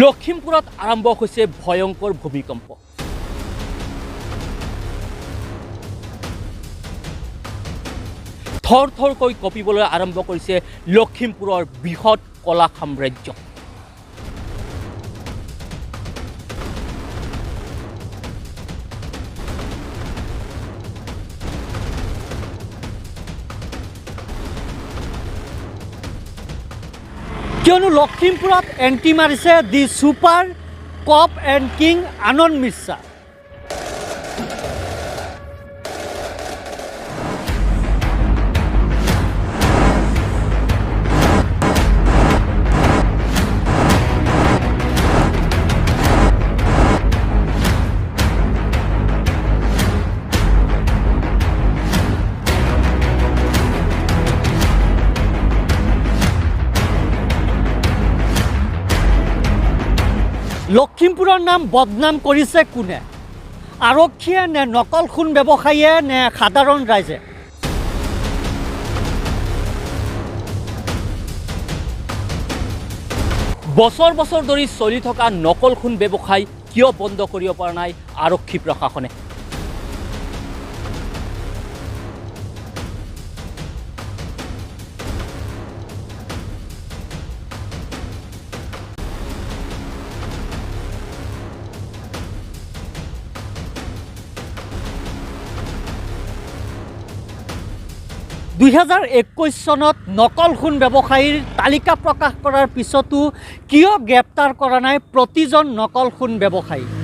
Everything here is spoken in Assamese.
লখিমপুৰত আৰম্ভ হৈছে ভয়ংকৰ ভূমিকম্প। থৰ থৰকৈ কঁপিবলৈ আৰম্ভ কৰিছে লখিমপুৰৰ বৃহৎ কলা সাম্ৰাজ্য। কিয়নো লখিমপুৰত এণ্ট্ৰি মাৰিছে দি ছুপাৰ কপ এণ্ড কিং আনন্দ মিশ্ৰা। লখিমপুৰৰ নাম বদনাম কৰিছে কোনে? আৰক্ষীয়ে নে নকল সোণ ব্যৱসায়ীয়ে নে সাধাৰণ ৰাইজে? বছৰ বছৰ ধৰি চলি থকা নকল সোণ ব্যৱসায় কিয় বন্ধ কৰিব পৰা নাই আৰক্ষী প্ৰশাসনে? (2021) চনত নকল সোণ ব্যৱসায়ীৰ তালিকা প্ৰকাশ কৰাৰ পিছতো কিয় গ্ৰেপ্তাৰ কৰা নাই প্ৰতিজন নকল সোণ ব্যৱসায়ী?